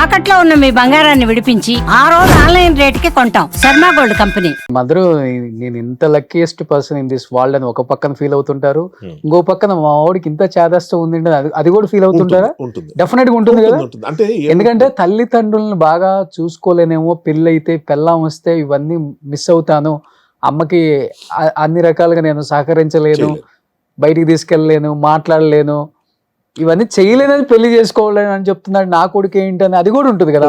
తాకట్లో ఉన్న మీ బంగారాన్ని విడిపించి ఆ రోజు ఆన్లైన్ రేటుకి కొంటాం. Sharma gold company. మదరు, నేను ఇంత luckiest person in this world అని ఒక పక్కన ఫీల్ అవుతుంటారు, ఇంకో పక్కన మా వాడికి ఇంత చేదస్తం ఉంది అది కూడా ఫీల్ అవుతుంటారా? డెఫినెట్ గా ఉంటుంది కదా. అంటే ఎందుకంటే తల్లిదండ్రులను బాగా చూసుకోలేనేమో, పెళ్ళి అయితే పెళ్ళాం వస్తే ఇవన్నీ మిస్ అవుతాను, అమ్మకి అన్ని రకాలుగా నేను సహకరించలేను, బయటికి తీసుకెళ్ళలేను, మాట్లాడలేను, ఇవన్నీ చేయలేదని పెళ్లి చేసుకోవాలని అని చెప్తున్నాడు. నా కొడుకు ఏంటని అది కూడా ఉంటుంది కదా.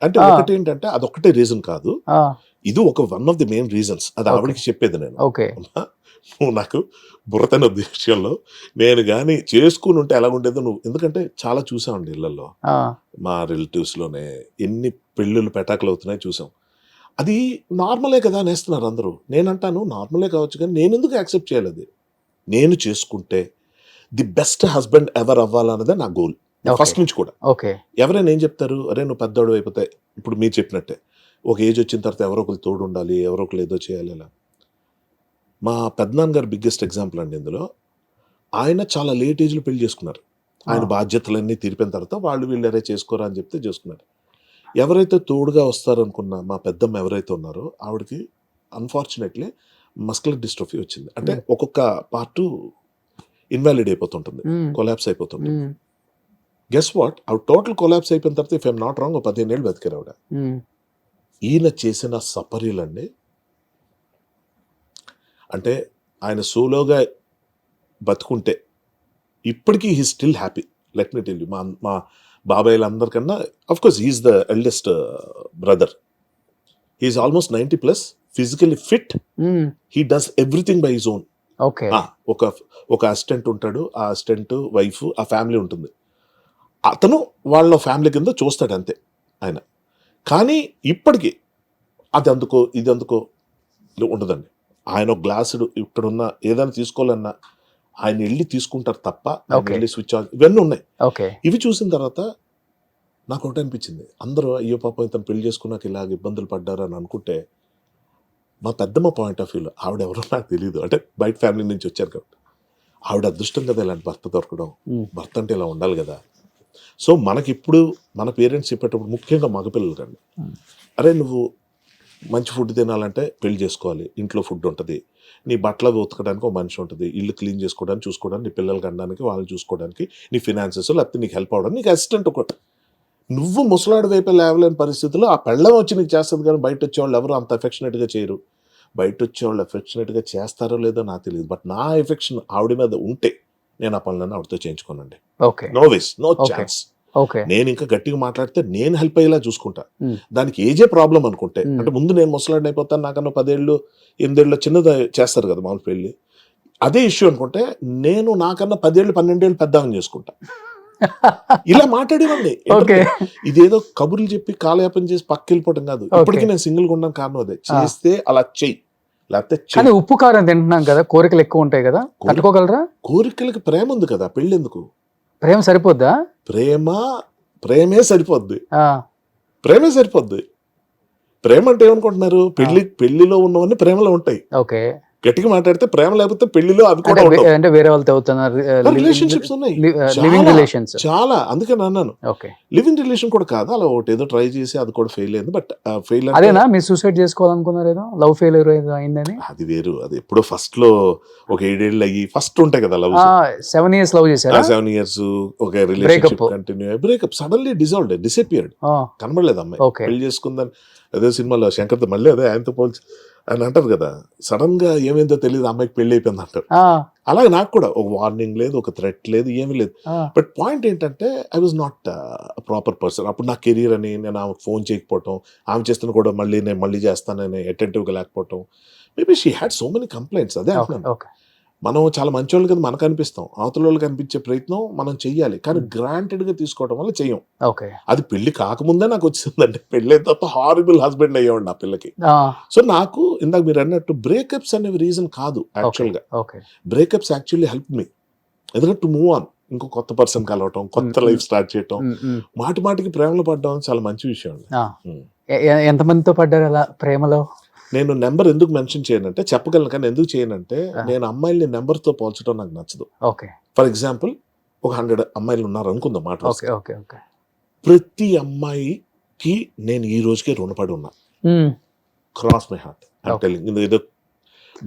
అంటే ఒకటి ఏంటంటే అదొక్కటే రీజన్ కాదు, ఇది ఒక one of the main reasons. అది ఆవిడకి చెప్పేది నేను. ఓకే, నువ్వు నాకు బుర్రతన విషయంలో నేను కానీ చేసుకుని ఉంటే ఎలా ఉండేదో నువ్వు, ఎందుకంటే చాలా చూసామండి ఇళ్లలో, మా రిలేటివ్స్ లోనే ఎన్ని పెళ్ళిళ్ళు పెటాకులు అవుతున్నాయి చూసాం. అది నార్మలే కదా అనేస్తున్నారు అందరూ. నేనంటాను నార్మలే కావచ్చు, కానీ నేను ఎందుకు యాక్సెప్ట్ చేయాలి? అది నేను చేసుకుంటే ది బెస్ట్ హస్బెండ్ ఎవర్ అవ్వాలన్నదే నా గోల్ ఫస్ట్ నుంచి కూడా. ఓకే, ఎవరైనా ఏం చెప్తారు, అరే నువ్వు పెద్దోడు అయిపోతే, ఇప్పుడు మీరు చెప్పినట్టే ఒక ఏజ్ వచ్చిన తర్వాత ఎవరో ఒకరు తోడు ఉండాలి, ఎవరో ఒకరు ఏదో చేయాలి. అలా మా పెద్దనాన్నగారు బిగ్గెస్ట్ ఎగ్జాంపుల్ అండి ఇందులో. ఆయన చాలా లేట్ ఏజ్లో పెళ్లి చేసుకున్నారు. ఆయన బాధ్యతలన్నీ తీరిపోయిన తర్వాత వాళ్ళు వీళ్ళు ఎవరైతే చేసుకోరా అని చెప్తే చేసుకున్నారు. ఎవరైతే తోడుగా వస్తారనుకున్న మా పెద్దమ్మ ఎవరైతే ఉన్నారో ఆవిడకి అన్ఫార్చునేట్లీ మస్కులర్ డిస్ట్రోఫీ వచ్చింది. అంటే ఒక్కొక్క పార్టు ఇన్వాలిడ్ అయిపోతుంటుంది, కొలాప్స్ అయిపోతుంది. గెస్ వాట్, ఆవిడ టోటల్ కొలాప్స్ అయిపోయిన తర్వాత ఇఫ్ ఐఎమ్ నాట్ రాంగ్ 15 ఏళ్ళు బతికారు ఆవిడ. ఈయన చేసిన సపర్యలండి, అంటే ఆయన సోలోగా బతుకుంటే ఇప్పటికీ he still happy. Let me tell you, మా బాబాయ్లందరికన్నా of course he's the eldest brother. He's almost 90+, physically fit, he does everything by his own. Okay, ఒక అసిస్టెంట్ ఉంటాడు, ఆ అసిస్టెంట్ వైఫ్, ఆ ఫ్యామిలీ ఉంటుంది. అతను వాళ్ళ ఫ్యామిలీ కింద చూస్తాడు అంతే ఆయన. కానీ ఇప్పటికీ అది అందుకో ఇది అందుకో ఉండదండి. ఆయన ఒక గ్లాసుడు ఇక్కడున్న ఏదైనా తీసుకోవాలన్నా ఆయన వెళ్ళి తీసుకుంటారు తప్ప వెళ్ళి స్విచ్ ఆన్, ఇవన్నీ ఉన్నాయి. ఇవి చూసిన తర్వాత నాకు ఒకటి అనిపించింది, అందరూ అయ్యో పాపం ఇతను పెళ్లి చేసుకున్నాక ఇలాగ ఇబ్బందులు పడ్డారు అని అనుకుంటే, మా పెద్దమ్మ పాయింట్ ఆఫ్ వ్యూలో ఆవిడ ఎవరో నాకు తెలియదు, అంటే బయట ఫ్యామిలీ నుంచి వచ్చారు కాబట్టి ఆవిడ అదృష్టం కదా ఇలాంటి భర్త దొరకడం. భర్త అంటే ఇలా ఉండాలి కదా. సో మనకిప్పుడు మన పేరెంట్స్ చెప్పేటప్పుడు ముఖ్యంగా మగపిల్లలు రండి, అరే నువ్వు మంచి ఫుడ్ తినాలంటే పెళ్లి చేసుకోవాలి, ఇంట్లో ఫుడ్ ఉంటుంది, నీ బట్టలు ఉతకడానికి ఒక మనిషి ఉంటుంది, ఇల్లు క్లీన్ చేసుకోవడానికి చూసుకోవడానికి, నీ పిల్లలకి అనడానికి, వాళ్ళని చూసుకోవడానికి, నీ ఫినాన్సెస్ లేకపోతే నీకు హెల్ప్ అవ్వడానికి నీకు అసిస్టెంట్ ఒకటి. నువ్వు ముసలాడు వైపు లేవలేని పరిస్థితుల్లో ఆ పెళ్ళం వచ్చి నీకు చేస్తుంది, కానీ బయట వచ్చేవాళ్ళు ఎవరు అంత ఎఫెక్షనేట్గా చేయరు. బయట వచ్చేవాళ్ళు ఎఫెక్షనేట్గా చేస్తారో లేదో నాకు తెలియదు, బట్ నా ఎఫెక్షన్ ఆవిడ మీద ఉంటే నేను ఆ పనులన్నీ ఆవిడతో చేయించుకోనండి. No ways, no chance. నేను ఇంకా గట్టిగా మాట్లాడితే నేను హెల్ప్ అయ్యేలా చూసుకుంటా. దానికి ఏజే ప్రాబ్లం అనుకుంటే, అంటే ముందు నేను ముసలాడిని అయిపోతాను, నాకన్నా 10 ఏళ్ళు 8 ఏళ్ళు చిన్నది చేస్తారు కదా మామూలు పెళ్ళి, అదే ఇష్యూ అనుకుంటే నేను నాకన్నా 10 ఏళ్ళు 12 ఏళ్ళు పెద్దవాన్ని చేసుకుంటా. ఇలా మాట్లాడేవాడిని. ఇదేదో కబుర్లు చెప్పి కాలయాపన చేసి పక్క వెళ్ళిపోవడం కాదు. ఇప్పటికీ నేను సింగిల్ గా ఉండడం కారణం అదే. చేస్తే అలా చెయ్యి, లేకపోతే ఉప్పు కారం తింటున్నాం కదా, కోరికలు ఎక్కువ ఉంటాయి కదా, తట్టుకోగలరా? కోరికలకి ప్రేమ ఉంది కదా, పెళ్ళి ఎందుకు? ప్రేమ సరిపోద్దా? ప్రేమే సరిపోద్ది. ప్రేమ అంటే ఏమనుకుంటున్నారు, పెళ్లిలో ఉన్నవన్నీ ప్రేమలో ఉంటాయి. ఓకే, గట్టిగా మాట్లాడితే ప్రేమ లేకపోతే పెళ్లిలో అవి కూడా అంటే వేరే వాళ్ళతో అవుతున్నారు రిలేషన్షిప్స్ ఉన్నాయి లివింగ్ రిలేషన్స్ చాలా. అందుకే అన్నాను లివింగ్ రిలేషన్ కూడా కాదు, అలా ఒకటి ఏదో ట్రై చేసి అది కూడా ఫెయిల్ అయింది. బట్ ఫెయిల్ అదేనా మీరు సూసైడ్ చేసుకోవాలనుకున్నారు, ఏదో లవ్ ఫెయిల్యూర్ ఏదో అయిందని? అది వేరు. అది ఎప్పుడో ఫస్ట్ లో ఒక 7 ఏళ్ళు అయ్యి ఫస్ట్ ఉంటాయి కదా లవ్, 7 years లవ్ చేశారు. 7 years ఒక రిలేషన్షిప్ కంటిన్యూ అయ్యి బ్రేకప్, సడన్లీ డిసపియర్డ్, కనబడలేదు అమ్మాయి. పెళ్లి చేసుకుందని అదే సినిమాలో శంకర్తో మళ్ళీ అదే ఆయనతో పోల్చి అని అంటారు కదా, సడన్ గా ఏమైందో తెలియదు అమ్మాయికి పెళ్లి అయిపోయింది అంటారు. అలాగే నాకు కూడా ఒక వార్నింగ్ లేదు, ఒక థ్రెట్ లేదు, ఏమీ లేదు. బట్ పాయింట్ ఏంటంటే I was not proper person. అప్పుడు నా కెరీర్ అని నేను ఆమెకు ఫోన్ చేయకపోవటం, ఆమె చేస్తున్న కూడా నేను మళ్ళీ చేస్తానని అటెంటివ్గా లేకపోవటం, maybe she had so many complaints. అదే అంటున్నాను, మనం చాలా మంచోళ్ళు కదా మనకు అనిపిస్తాం, అవతల వాళ్ళకి అనిపించే ప్రయత్నం మనం చెయ్యాలి, కానీ గ్రాంటెడ్ గా తీసుకోవడం వల్ల చెయ్యం. అది పెళ్లి కాకముందే నాకు వచ్చిందంటే, పెళ్లి అయిన తర్వాత హారిబుల్ హస్బెండ్ అయ్యేవాడు నా పిల్లకి. సో నాకు ఇందాక మీరు అన్నట్టు బ్రేకప్స్ అనేవి రీజన్ కాదు యాక్చువల్ గా. బ్రేకప్స్ యాక్చువల్లీ హెల్ప్ మీ, ఎందుకంటే టు మూవ్ ఆన్, ఇంకో కొత్త పర్సన్ కలవటం, కొత్త లైఫ్ స్టార్ట్ చేయటం, మాటికి ప్రేమలో పడ్డం చాలా మంచి విషయం. ఎంతమందితో పడ్డారు అలా ప్రేమలో? నేను నెంబర్ ఎందుకు మెన్షన్ చేయనంటే, చెప్పగలను కానీ ఎందుకు చేయనంటే, నేను అమ్మాయిల్ని నెంబర్తో పోల్చడం నాకు నచ్చదు. ఫర్ ఎగ్జాంపుల్ ఒక 100 అమ్మాయిలు ఉన్నారు అనుకుందాం మాట, ప్రతి అమ్మాయికి నేను ఈ రోజుకే రుణపడి ఉన్నా. Cross my heart I'm telling. ఏదో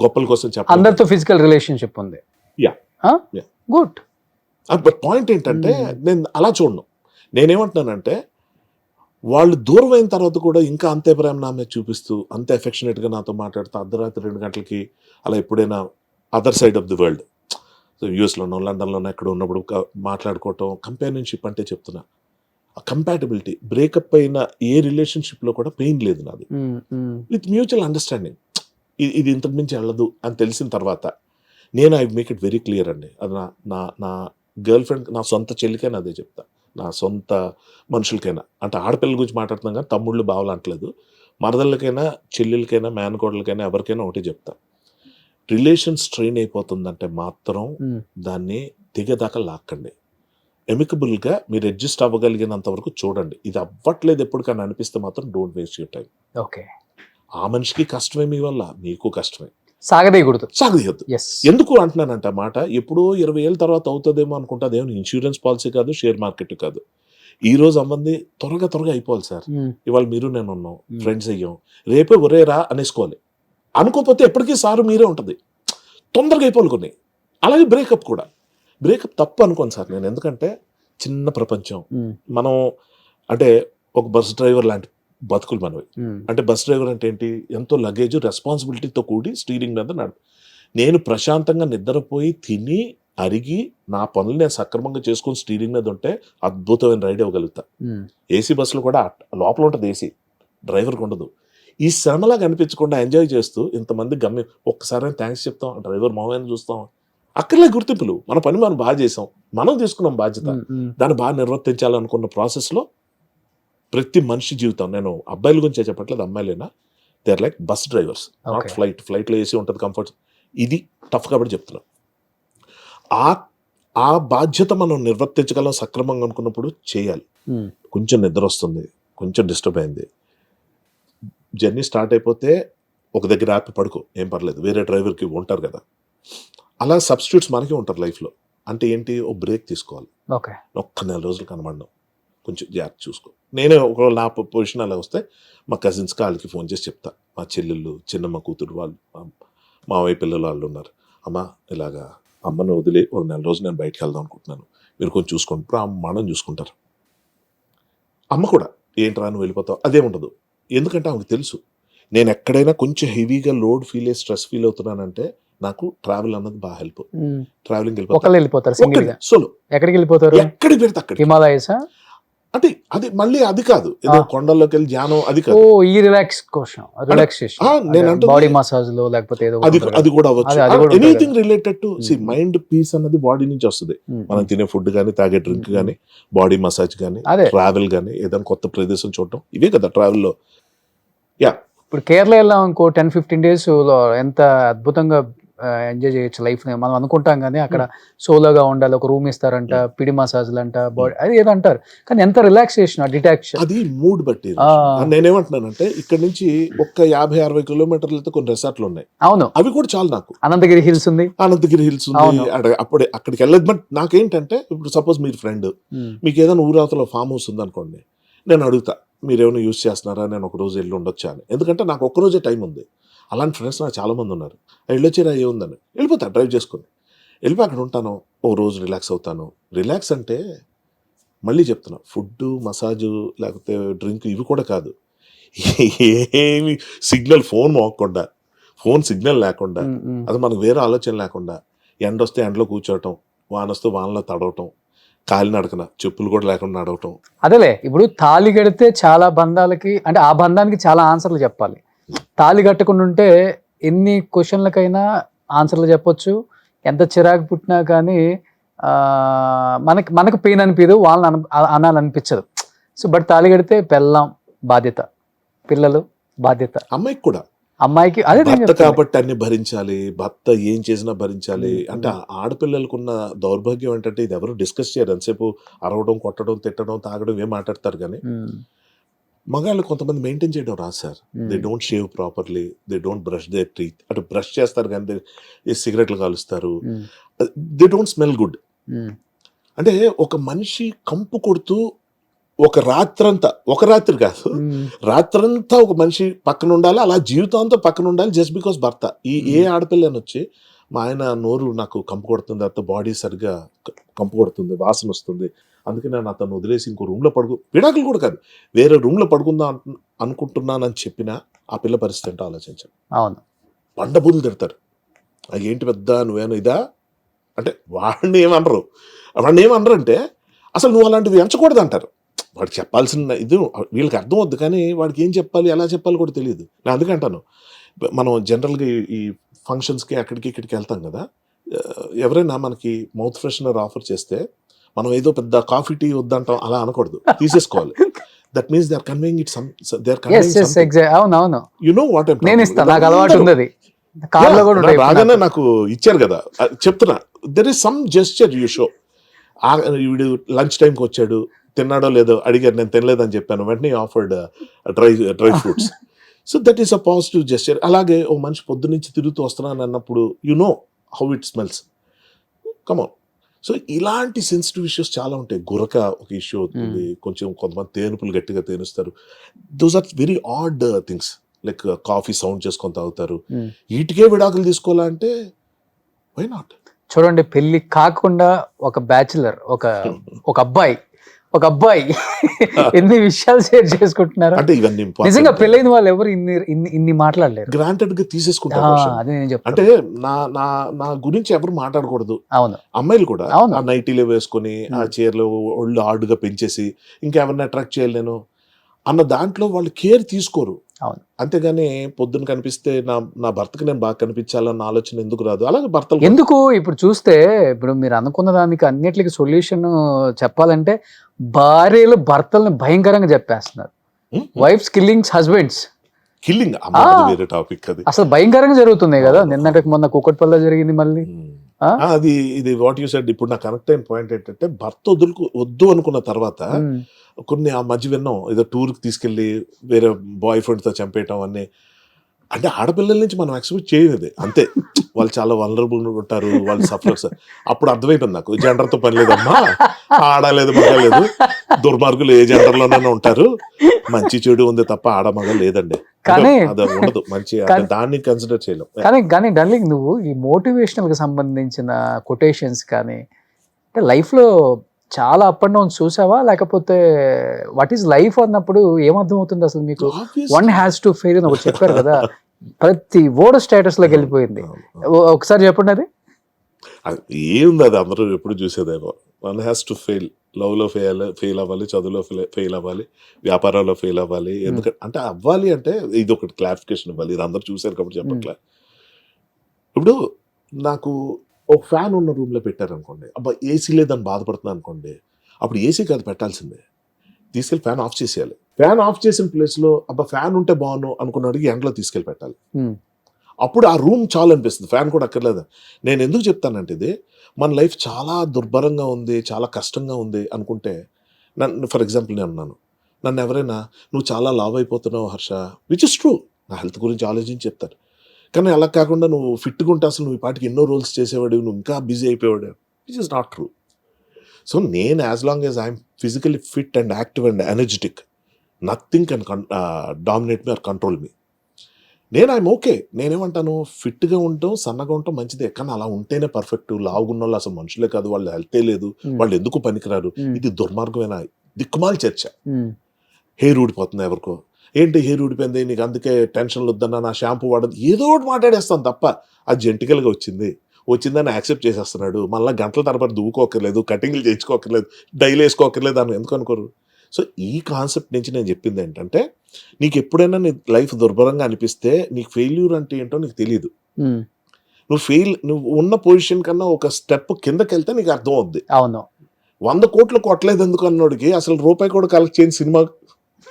గొప్పల కోసం చెప్పాలి. అందరితో ఫిజికల్ రిలేషన్షిప్ ఉంది. Yeah. Yeah. Good. But point ఏంటంటే నేను అలా చూడను. నేనేమంటున్నానంటే వాళ్ళు దూరం అయిన తర్వాత కూడా ఇంకా అంతే ప్రేమ నా మీద చూపిస్తూ అంతే అఫెక్షనేట్గా నాతో మాట్లాడుతూ అర్ధరాత్రి 2 గంటలకి అలా ఎప్పుడైనా other side of the world, so యూఎస్లోనో లండన్లోనో ఎక్కడ ఉన్నప్పుడు మాట్లాడుకోవటం. కంపానియన్షిప్ అంటే చెప్తున్నా, ఆ కంపాటబిలిటీ. బ్రేకప్ అయిన ఏ రిలేషన్షిప్లో కూడా పెయిన్ లేదు నాది, విత్ మ్యూచువల్ అండర్స్టాండింగ్. ఇది ఇంతకు మించి వెళ్ళదు అని తెలిసిన తర్వాత నేను I make it very clear అండి. అది నా గర్ల్ ఫ్రెండ్, నా సొంత చెల్లికైనా అదే చెప్తా, నా సొంత మనుషులకైనా. అంటే ఆడపిల్లల గురించి మాట్లాడుతున్నాం కానీ తమ్ముళ్ళు బావలు అంటలేదు. మరదళ్ళకైనా చెల్లెలకైనా మేనకోడలకైనా ఎవరికైనా ఒకటి చెప్తా, రిలేషన్ స్ట్రెయిన్ అయిపోతుందంటే మాత్రం దాన్ని దిగదాకా లాక్కండి. ఎమికబుల్గా మీరు అడ్జస్ట్ అవ్వగలిగినంత వరకు చూడండి. ఇది అవ్వట్లేదు ఎప్పటికైనా అనిపిస్తే మాత్రం don't waste your time. Okay. ఆ మనిషికి కష్టమే, మీ వల్ల మీకు కష్టమే, సాగదీయకూడదు. ఎందుకు అంటున్నానంట మాట, ఎప్పుడో 20 ఏళ్ళ తర్వాత అవుతుందేమో అనుకుంటా. అదేమో ఇన్సూరెన్స్ పాలసీ కాదు, షేర్ మార్కెట్ కాదు. ఈ రోజు అమ్మంది త్వరగా అయిపోవాలి సార్. ఇవాళ మీరు నేను ఉన్నాం, ఫ్రెండ్స్ అయ్యాం, రేపే ఒరేరా అనేసుకోవాలి. అనుకోకపోతే ఎప్పటికీ సారు మీరే ఉంటుంది. తొందరగా అయిపోవాలి కొన్ని. అలాగే బ్రేకప్ కూడా. బ్రేకప్ తప్పు అనుకోను సార్ నేను, ఎందుకంటే చిన్న ప్రపంచం మనం. అంటే ఒక బస్ డ్రైవర్ లాంటి బతుకులు మనవి. అంటే బస్ డ్రైవర్ అంటే ఏంటి, ఎంతో లగేజ్ రెస్పాన్సిబిలిటీతో కూడి స్టీరింగ్ మీద నేను ప్రశాంతంగా నిద్రపోయి తిని అరిగి నా పనులు నేను సక్రమంగా చేసుకొని స్టీరింగ్ మీద ఉంటే అద్భుతమైన రైడ్ ఇవ్వగలుగుతా. ఏసీ బస్సులు కూడా లోపల ఉంటుంది, ఏసీ డ్రైవర్కి ఉండదు. ఈ శ్రమలా కనిపించకుండా ఎంజాయ్ చేస్తూ ఇంతమంది గమ్యం ఒక్కసారి థ్యాంక్స్ చెప్తాం, డ్రైవర్ మామయ్యని చూస్తాం. అక్కర్లే గుర్తింపులు, మన పని మనం బాగా చేసాం, మనం తీసుకున్నాం బాధ్యత, దాన్ని బాగా నిర్వర్తించాలనుకున్న ప్రాసెస్లో ప్రతి మనిషి జీవితం, నేను అబ్బాయిల గురించే చెప్పట్లేదు, అమ్మాయిలైనా, they are like bus drivers, not ఫ్లైట్లో ఏసీ ఉంటుంది, కంఫర్ట్. ఇది టఫ్ కాబట్టి చెప్తున్నాం. ఆ బాధ్యత మనం నిర్వర్తించగలం సక్రమంగా అనుకున్నప్పుడు చేయాలి. కొంచెం నిద్ర వస్తుంది, కొంచెం డిస్టర్బ్ అయింది, జర్నీ స్టార్ట్ అయిపోతే ఒక దగ్గర ఆపి పడుకో, ఏం పర్లేదు, వేరే డ్రైవర్కి ఉంటారు కదా. అలా సబ్స్టిట్యూట్స్ మనకి ఉంటారు లైఫ్లో. అంటే ఏంటి, ఓ బ్రేక్ తీసుకోవాలి. ఒక్క 4 రోజులు కనబడడం, కొంచెం జాగ్రత్త చూసుకో. నేనే ఒకవేళ నా పొజిషన్ అలా వస్తే మా కజిన్స్కి వాళ్ళకి ఫోన్ చేసి చెప్తా. మా చెల్లెళ్ళు, చిన్నమ్మ కూతురు వాళ్ళు, మావయ్య పిల్లలు వాళ్ళు ఉన్నారు. అమ్మ ఇలాగా అమ్మను వదిలి ఒక 4 రోజులు నేను బయటకు వెళ్దాం అనుకుంటున్నాను, మీరు కొంచెం చూసుకోండి. ఇప్పుడు అమ్మ చూసుకుంటారు. అమ్మ కూడా ఏంట్రా నువ్వు వెళ్ళిపోతావు అదే ఉండదు. ఎందుకంటే ఆమెకు తెలుసు నేను ఎక్కడైనా కొంచెం హెవీగా లోడ్ ఫీల్ అయ్యి స్ట్రెస్ ఫీల్ అవుతున్నానంటే నాకు ట్రావెల్ అన్నది బాగా హెల్ప్. ట్రావెలింగ్ వెళ్ళిపోతారు సోలో. ఎక్కడికి వెళ్ళిపోతారు? ఎక్కడికి పెడితే అక్కడ. హిమాలయస్ అంటే అది మళ్ళీ అది కాదు, ఏదో కొండల్లోకి వెళ్ళి ధ్యానం అది కాదు. ఈ రిలాక్స్ కోసం, రిలాక్సేషన్, బాడీ మసాజ్ లో లేకపోతే ఏదో అది కూడా అవ్వచ్చు. Anything related to mind piece అన్నది బాడీ నుంచి వస్తుంది. మనం తినే ఫుడ్ కానీ, తాగే డ్రింక్ కానీ, బాడీ మసాజ్ కానీ, ట్రావెల్ కానీ, ఏదైనా కొత్త ప్రదేశం చూడటం, ఇవే కదా ట్రావెల్ లో. ఇప్పుడు కేరళ వెళ్ళాం అనుకో, 10-15 days లో ఎంత అద్భుతంగా ఎంజాయ్ చేయొచ్చు లైఫ్ ని మనం అనుకుంటాం. కానీ అక్కడ సోలోగా ఉండాలి, ఒక రూమ్ ఇస్తారంట, పిడి మసాజ్లు అంట, బాడీ అది ఏదో అంటారు. కానీ ఎంత రిలాక్సేషన్, డిటాక్షన్, అది మూడ్ బట్టి. నేనేమంటున్నానంటే ఇక్కడ నుంచి ఒక్క 50-60 కిలోమీటర్లతో కొన్ని రిసార్ట్లు ఉన్నాయి. అవును, అవి కూడా చాలు నాకు. అనంతగిరి హిల్స్ ఉంది, అప్పుడే అక్కడికి వెళ్ళదు. బట్ నాకేంటంటే ఇప్పుడు సపోజ్ మీరు ఫ్రెండ్, మీకు ఏదైనా ఊరాతలో ఫామ్ హౌస్ ఉంది అనుకోండి, నేను అడుగుతా మీరేమైనా యూజ్ చేస్తున్నారా, నేను ఒక రోజు వెళ్ళి ఉండొచ్చా అని. ఎందుకంటే నాకు ఒక్కరోజే టైం ఉంది. అలాంటి ఫ్రెండ్స్ నాకు చాలా మంది ఉన్నారు. వెళ్ళొచ్చారా ఏముందని వెళ్ళిపోతా, డ్రైవ్ చేసుకుని వెళ్ళిపోయి అక్కడ ఉంటాను, ఓ రోజు రిలాక్స్ అవుతాను. రిలాక్స్ అంటే మళ్ళీ చెప్తున్నా, ఫుడ్, మసాజు, లేకపోతే డ్రింక్ ఇవి కూడా కాదు. ఏమి సిగ్నల్, ఫోన్ మోగకుండా, ఫోన్ సిగ్నల్ లేకుండా, అది మనకు వేరే ఆలోచన లేకుండా, ఎండ వస్తే ఎండలో కూర్చోవటం, వాన వస్తే వానలో తడవటం, కాలి నడకన చెప్పులు కూడా లేకుండా నడవటం. అదేలే, ఇప్పుడు తాళి కడితే చాలా బంధాలకి, అంటే ఆ బంధానికి చాలా ఆన్సర్లు చెప్పాలి. తాళి కట్టకుండా ఉంటే ఎన్ని క్వశ్చన్లకైనా ఆన్సర్లు చెప్పొచ్చు. ఎంత చిరాకు పుట్టినా కానీ మనకు పెయిన్ అనిపించదు, వాళ్ళని అనాలనిపించదు. సో బట్ తాళి కడితే పెళ్ళాం బాధ్యత, పిల్లలు బాధ్యత, అమ్మాయికి కూడా. అమ్మాయికి అదే కాబట్టి అన్ని భరించాలి, భర్త ఏం చేసినా భరించాలి. అంటే ఆడపిల్లలకున్న దౌర్భాగ్యం ఏంటంటే ఇది ఎవరు డిస్కస్ చేయరు. ఎంతసేపు అరవడం, కొట్టడం, తిట్టడం, తాగడం ఏం మాట్లాడతారు. కానీ మగాళ్ళు కొంతమంది మెయింటైన్ చేయడం రాదు sir. They don't shave properly, they don't brush their teeth. అంటే బ్రష్ చేస్తారు కానీ సిగరెట్లు కాలుస్తారు, దే డోంట్ స్మెల్ గుడ్. అంటే ఒక మనిషి కంపు కొడుతూ ఒక రాత్రి కాదు, రాత్రంతా ఒక మనిషి పక్కన ఉండాలి, అలా జీవితాంతం పక్కన ఉండాలి జస్ట్ బికాస్ భర్త. ఏ ఆడపిల్లని వచ్చి మా ఆయన నోరు నాకు కంపు కొడుతుంది, అత్త బాడీ సరిగ్గా కంపు కొడుతుంది, వాసన వస్తుంది, అందుకే నేను అతను వదిలేసి ఇంకో రూమ్లో విడాకులు కూడా కాదు, వేరే రూమ్లో పడుకుందాం అనుకుంటున్నానని చెప్పినా ఆ పిల్ల పరిస్థితి అంటే ఆలోచించాను. అవును, బండబూతులు తిడతారు. అది ఏంటి పెద్ద నువ్వేనా ఇదా అంటే, వాడిని ఏమనరు అంటే అసలు నువ్వు అలాంటివి ఎంచకూడదు అంటారు. వాడు చెప్పాల్సిన ఇది వీళ్ళకి అర్థం అవుద్ది, కానీ వాడికి ఏం చెప్పాలి ఎలా చెప్పాలి కూడా తెలియదు. నేను అందుకే అంటాను, మనం జనరల్గా ఈ ఫంక్షన్స్కి అక్కడికి ఇక్కడికి వెళ్తాం కదా, ఎవరైనా మనకి మౌత్ ఫ్రెషనర్ ఆఫర్ చేస్తే మనం ఏదో పెద్ద కాఫీ టీ వద్దంటాం అలా అనకూడదు, తీసేసుకోవాలి. That means they are conveying it అవునవును, యు నో వాట్ నేను ఇస్తాను, నాకు అలవాటు ఉంది. కార్లో కూడా ఉంటాయి. రాగానే నాకు ఇచ్చారు కదా, చెప్తున్నా, there is some gesture you show. వీడు లంచ్ టైంకి వచ్చాడు, తిన్నాడో లేదో అడిగారు, నేను తినలేదని చెప్పాను, వెంటనే offered dry fruits. So that is a positive gesture. అలాగే ఓ మనిషి పొద్దు నుంచి తిరుగుతూ వస్తున్నాను అన్నప్పుడు you know how it smells, come on. So ఇలాంటి సెన్సిటివ్ ఇష్యూస్ చాలా ఉంటాయి. గురక ఒక ఇష్యూ అవుతుంది, కొంచెం కొంతమంది తేనుపులు గట్టిగా తేనుస్తారు. Those are very odd things, like coffee sound చేసుకొని తాగుతారు. వీటికే విడాకులు తీసుకోవాలంటే వై నాట్? చూడండి, పెళ్లి కాకుండా ఒక బ్యాచులర్, ఒక అబ్బాయి ఎన్ని విషయాలు షేర్ చేసుకుంటున్నారు అంటే ఇవన్నీ నిజంగా పెళ్ళైన వాళ్ళు ఎవరు ఇన్ని మాట్లాడలేరు, గ్రాంటెడ్ గా తీసేసుకుంటారు. అదే నేను చెప్తాను. అంటే నా గురించి ఎవరు మాట్లాడకూడదు. అవును, అమ్మాయిలు కూడా ఆ నైటీలో వేసుకొని ఆ చీరలో ఒళ్ళు ఆడుగా పెంచేసి ఇంకెవరిని అట్రాక్ట్ చేయాలి నేను అన్న దాంట్లో వాళ్ళు కేర్ తీసుకోరు. అవును, అంతేగాని పొద్దున కనిపిస్తే నా భర్తకి నేను బాగా కనిపించాలన్న ఆలోచన ఎందుకు రాదు? అలాగే భర్తలు ఎందుకు ఇప్పుడు చూస్తే, ఇప్పుడు మీరు అనుకున్న దానికి అన్నిటికీ సొల్యూషన్ చెప్పాలంటే భార్యలు భర్తల్ని భయంకరంగా చెప్పేస్తున్నారు. వైఫ్స్ కిల్లింగ్స్ హస్బెండ్స్, కిల్లింగ్ వేరే టాపిక్. అది అసలు భయంకరంగా జరుగుతున్నాయి కదా. నిన్నటికి మొన్న కుక్కట్పల్లి జరిగింది మళ్ళీ. అది ఇది వాట్ యూ సెడ్. ఇప్పుడు నాకు కనెక్ట్ అయిన పాయింట్ ఏంటంటే, భర్త వద్దు అనుకున్న తర్వాత కొన్ని ఆ మధ్య విన్నాం, ఏదో టూర్కి తీసుకెళ్ళి వేరే బాయ్ ఫ్రెండ్తో చంపేయటం అన్నీ. అంటే ఆడపిల్లల నుంచి మనం ఎక్స్పెక్ట్ చేయలేదు, అంతే. వాళ్ళు చాలా వల్నరబుల్ ఉంటారు, వాళ్ళు సఫరర్స్. అప్పుడు అర్థమైపోయింది నాకు, జెండర్తో పని లేదమ్మా, ఆడలేదు మగ లేదు, దుర్మార్గులు ఏ జెండర్లోనైనా ఉంటారు, మంచి చెడు ఉంది తప్ప ఆడ మగ లేదండి. కానీ అది ఉండదు మంచి, దాన్ని కన్సిడర్ చేయలేం. కానీ డార్లింగ్, నువ్వు ఈ మోటివేషనల్ కి సంబంధించిన కొటేషన్స్ కానీ అంటే లైఫ్ లో చాలా అప్ అండ్ డౌన్స్ చూసావా, లేకపోతే వాట్ ఈస్ లైఫ్ అన్నప్పుడు ఏమర్థం అవుతుంది అసలు మీకు? వన్ హ్యాస్ టు ఫెయిల్ అని ఒకటి చెప్పారు కదా, ప్రతి వర్డ్ స్టేటస్ లోకి వెళ్ళిపోయింది. ఒకసారి చెప్పండి అది. ఏముంది, అది అందరూ ఎప్పుడు చూసేదేమో. One has to fail, love లో ఫెయిల్ అవ్వాలి, చదువులో ఫెయిల్ అవ్వాలి, వ్యాపారంలో ఫెయిల్ అవ్వాలి. ఎందుకంటే అంటే అవ్వాలి అంటే ఇది ఒకటి క్లారిఫికేషన్ ఇవ్వాలి, ఇది అందరూ చూసారు కాబట్టి చెప్పట్లే. ఇప్పుడు నాకు ఒక ఫ్యాన్ ఉన్న రూమ్లో పెట్టారనుకోండి, అబ్బా ఏసీ లేదని బాధపడుతున్నా అనుకోండి, అప్పుడు ఏసీ కాదు పెట్టాల్సిందే, తీసుకెళ్ళి ఫ్యాన్ ఆఫ్ చేసేయాలి. ఫ్యాన్ ఆఫ్ చేసిన ప్లేస్లో అబ్బా ఫ్యాన్ ఉంటే బాగున్నాను అనుకున్నాడికి ఎండలో తీసుకెళ్ళి పెట్టాలి. అప్పుడు ఆ రూమ్ చాలు అనిపిస్తుంది, ఫ్యాన్ కూడా అక్కర్లేదు. నేను ఎందుకు చెప్తానంటే, ఇది మన లైఫ్ చాలా దుర్భరంగా ఉంది, చాలా కష్టంగా ఉంది అనుకుంటే, ఫర్ ఎగ్జాంపుల్ నేను అన్నాను, నన్ను ఎవరైనా నువ్వు చాలా లావ్ అయిపోతున్నావు హర్ష, విచ్ ఇస్ ట్రూ, నా హెల్త్ గురించి ఆలోచించి చెప్తారు. కానీ అలా కాకుండా నువ్వు ఫిట్గా ఉంటే అసలు నువ్వు ఈ పాటికి ఎన్నో రోల్స్ చేసేవాడు, నువ్వు ఇంకా బిజీ అయిపోయాడు, which is not true. So నేను as long as I'm physically fit and active and energetic, nothing can dominate me or control me. నేను ఐఎమ్ ఓకే. నేనేమంటాను, ఫిట్గా ఉండటం సన్నగా ఉండటం మంచిదే, కానీ అలా ఉంటేనే పర్ఫెక్ట్. లావుగున్న వాళ్ళు అసలు మనుషులే కాదు, వాళ్ళు హెల్తే లేదు, వాళ్ళు ఎందుకు పనికిరారు, ఇది దుర్మార్గమైన దిక్కుమాలి చర్చ. హెయిర్ ఊడిపోతుంది ఎవరికో, ఏంటి హెయిర్ ఊడిపోయింది నీకు అందుకే టెన్షన్లు వద్దన్నా, నా షాంపూ వాడదు, ఏదో ఒకటి మాట్లాడేస్తాను తప్ప, అది జెంటికల్గా వచ్చిందని యాక్సెప్ట్ చేసేస్తున్నాడు. మళ్ళీ గంటల తరబడి దువ్వుకోకర్లేదు, కటింగ్లు చేయించుకోకర్లేదు, డైలీ వేసుకోకర్లేదు అని ఎందుకు అనుకోరు? సో ఈ కాన్సెప్ట్ నుంచి నేను చెప్పింది ఏంటంటే, నీకు ఎప్పుడైనా నీ లైఫ్ దుర్భరంగా అనిపిస్తే, నీకు ఫెయిల్యూర్ అంటే ఏంటో నీకు తెలియదు. నువ్వు ఉన్న పొజిషన్ కన్నా ఒక స్టెప్ కిందకి వెళ్తే నీకు అర్థం అవుద్ది. అవును, 100 కోట్లు కొట్టలేదు ఎందుకు అన్నోడికి అసలు రూపాయి కూడా కలెక్ట్ చేయని సినిమా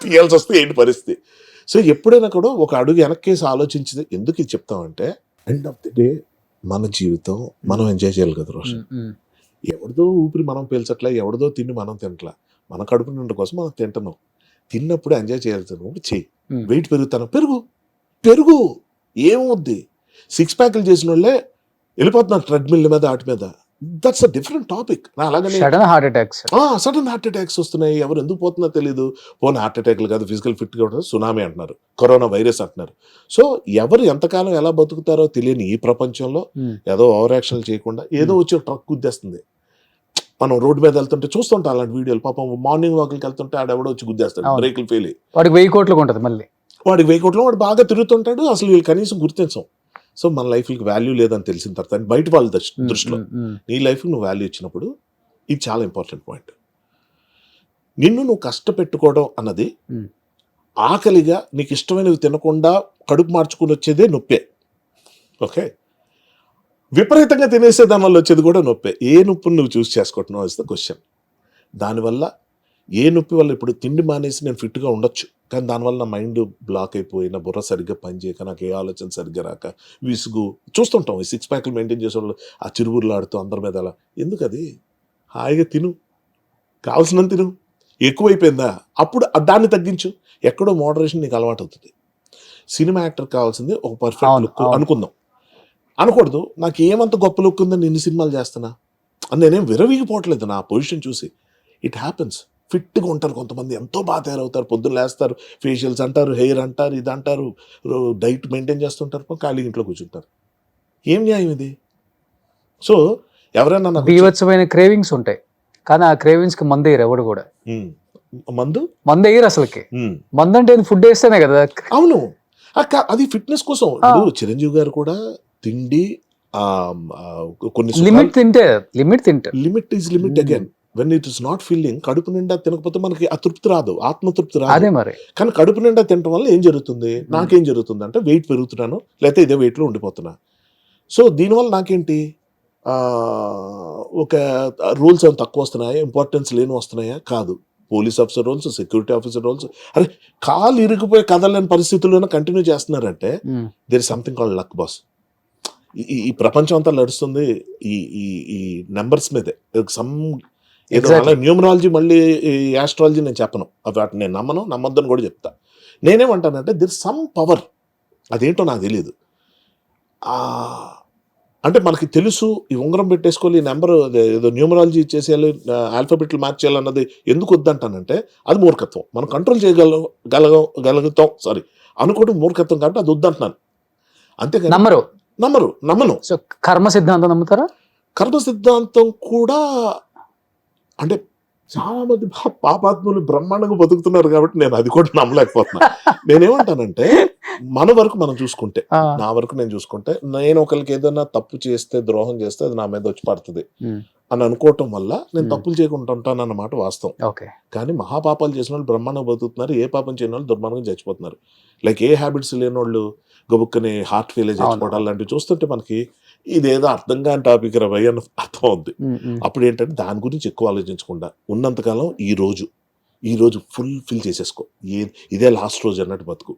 తీయాల్సి వస్తే ఏంటి పరిస్థితి? సో ఎప్పుడైనా కూడా ఒక అడుగు వెనక్కేసి ఆలోచించి ఎందుకు ఇది చెప్తామంటే, ఎండ్ ఆఫ్ ది డే మన జీవితం మనం ఎంజాయ్ చేయాలి కదా రోషన్. ఎవరిదో ఊపిరి మనం పీల్చట్లే, ఎవరిదో తిండి మనం తినట్లా, మన కడుపు నిండా కోసం మనం తింటున్నాం. తిన్నప్పుడు ఎంజాయ్ చేయాల్సినప్పుడు చెయ్యి. వెయిట్ పెరుగుతాను, పెరుగు ఏమవుద్ది? 6 ప్యాకులు చేసిన వాళ్ళే వెళ్ళిపోతున్నారు ట్రెడ్మిల్ మీద, వాటి మీద. That's a different topic. అలాగనే sudden heart attacks. Sudden heart attacks వస్తున్నాయి, ఎవరు ఎందుకు పోతుందో తెలియదు. పోనీ హార్ట్ అటాక్లు కాదు, ఫిజికల్ ఫిట్గా ఉంటుంది, సునామీ అంటున్నారు, కరోనా వైరస్ అంటున్నారు. సో ఎవరు ఎంతకాలం ఎలా బతుకుతారో తెలియని ఈ ప్రపంచంలో ఏదో ఓవర్ యాక్షన్లు చేయకుండా ఏదో వచ్చి ట్రక్ గుద్దేస్తుంది. మనం రోడ్డు మీద వెళ్తుంటే చూస్తుంటాం అలాంటి వీడియోలు. పాపం మార్నింగ్ వాక్కి వెళ్తుంటే ఆడెవడో వచ్చి గుద్దేస్తాడు, బ్రేకులు ఫెయిల్ అయ్యి. వాడికి 1000 కోట్లకు ఉంటుంది మళ్ళీ. వాడికి 1000 కోట్లు, వాడు బాగా తిరుగుతుంటాడు, అసలు వీళ్ళు కనీసం గుర్తించం. సో మన లైఫ్కి వాల్యూ లేదని తెలిసిన తర్వాత బయట వాళ్ళ దృష్టిలో నీ లైఫ్కి నువ్వు వాల్యూ ఇచ్చినప్పుడు ఇది చాలా ఇంపార్టెంట్ పాయింట్. నిన్ను నువ్వు కష్టపెట్టుకోవడం అన్నది ఆకలిగా నీకు ఇష్టమైనవి తినకుండా కడుపు మార్చుకుని వచ్చేదే నొప్పే. ఓకే, విపరీతంగా తినేసే దానివల్ల వచ్చేది కూడా నొప్పే. ఏ నొప్పిని నువ్వు చూస్ చేసుకుంటున్నావు ఇస్ ద క్వశ్చన్. దానివల్ల ఏ నొప్పి వల్ల ఇప్పుడు తిండి మానేసి నేను ఫిట్గా ఉండొచ్చు, కానీ దానివల్ల నా మైండ్ బ్లాక్ అయిపోయి, నా బుర్ర సరిగ్గా పనిచేయక, నాకు ఏ ఆలోచన సరిగ్గా రాక, విసుగు. చూస్తుంటాం ఈ 6 ప్యాక్లు మెయింటైన్ చేసే వాళ్ళు ఆ చిరుబుర్లాడుతూ అందరి మీద అలా. ఎందుకు? అది హాయిగా తిను, కావాల్సినంత తిను. ఎక్కువైపోయిందా అప్పుడు దాన్ని తగ్గించు. ఎక్కడో మోడరేషన్ నీకు అలవాటు అవుతుంది. సినిమా యాక్టర్ కావాల్సింది ఒక పర్ఫెక్ట్ లుక్ అనుకుందాం. అనకూడదు నాకు ఏమంత గొప్ప లుక్ ఉందని ఇన్ని సినిమాలు చేస్తున్నా అని నేనేం విరవీగిపోవట్లేదు నా పొజిషన్ చూసి. It happens. ఫిట్గా ఉంటారు కొంతమంది, ఎంతో బాగా తయారవుతారు, పొద్దున్న లేస్తారు, ఫేషియల్స్ అంటారు, హెయిర్ అంటారు, ఇది అంటారు, డైట్ మెయింటైన్ చేస్తుంటారు, ఖాళీ ఇంట్లో కూర్చుంటారు. ఏం న్యాయం ఇది? సో ఎవరైనా నాకు బీభత్సమైన క్రేవింగ్స్ ఉంటాయి, కానీ ఆ క్రేవింగ్స్ కి మందు వేయరు ఎవడు కూడా. మందు వేయరు అసలుకి. మందు అంటే ఫుడ్ వేస్తేనే కదా. అవును, అది ఫిట్నెస్ కోసం. ఇప్పుడు చిరంజీవి గారు కూడా తిండి కొన్ని లిమిట్ తింటే limit is limit again. When it is not feeling, కడుపు నిండా తినకపోతే మనకి అతృప్తి రాదు, ఆత్మతృప్తి రాదు. అదే మరి. కానీ కడుపు నిండా తినడం వల్ల ఏం జరుగుతుంది, నాకేం జరుగుతుంది అంటే వెయిట్ పెరుగుతున్నాను, లేకపోతే ఇదే వెయిట్లో ఉండిపోతున్నా. సో దీనివల్ల నాకేంటి, ఒక రూల్స్ ఏమైనా తక్కువ వస్తున్నాయా, ఇంపార్టెన్స్ లేని వస్తున్నాయా? కాదు. Police officer roles, security officer roles, అరే కాలు ఇరిగిపోయి కదలేని పరిస్థితుల్లోనే కంటిన్యూ చేస్తున్నారంటే there is something called luck boss. ఈ ప్రపంచం అంతా నడుస్తుంది ఈ నెంబర్స్ మీదే. సమ్ ఏదో అలా న్యూమరాలజీ, మళ్ళీ యాస్ట్రాలజీ నేను చెప్పను, వాటిని నేను నమ్మొద్దని కూడా చెప్తా. నేనేమంటానంటే దిర్ సమ్ పవర్, అదేంటో నాకు తెలియదు. అంటే మనకి తెలుసు ఈ ఉంగరం పెట్టేసుకోవాలి, ఈ నెంబర్ ఏదో న్యూమరాలజీ చేసేయాలి, ఆల్ఫాబెట్లు మార్చేయాలన్నది ఎందుకు వద్దంటానంటే అది మూర్ఖత్వం. మనం కంట్రోల్ చేయగలుగుతాం అనుకోవడం మూర్ఖత్వం, కాబట్టి అది వద్దంటున్నాను. అంతేకాదు నమ్మను. సో కర్మ సిద్ధాంతం నమ్ముతారా? కర్మ సిద్ధాంతం కూడా అంటే చాలా మంది పాపాత్ములు బ్రహ్మాండంగా బతుకుతున్నారు కాబట్టి నేను అది కూడా నమ్మలేకపోతున్నా. నేనేమంటానంటే మన వరకు మనం చూసుకుంటే, నా వరకు నేను చూసుకుంటే, నేను ఒకరికి ఏదైనా తప్పు చేస్తే, ద్రోహం చేస్తే అది నా మీద వచ్చి పడుతుంది అని అనుకోవటం వల్ల నేను తప్పులు చేయకుండా ఉంటాను అన్నమాట వాస్తవం. కానీ మహాపాపాలు చేసిన వాళ్ళు బ్రహ్మాండంగా బతుకుతున్నారు, ఏ పాపం చేయని వాళ్ళు దుర్మార్గంగా చచ్చిపోతున్నారు. లైక్ ఏ హ్యాబిట్స్ లేని వాళ్ళు గబుక్కని హార్ట్ ఫెయిల్ చచ్చిపోవడం లాంటివి చూస్తుంటే మనకి ఇదేదో అర్థం కాని టాపిక్ రవై అన్న అర్థం అవుద్ది. అప్పుడు ఏంటంటే దాని గురించి ఎక్కువ ఆలోచించకుండా ఉన్నంతకాలం ఈ రోజు ఫుల్ ఫిల్ చేసేసుకో, ఇదే లాస్ట్ రోజు అన్నట్టు బతుకు.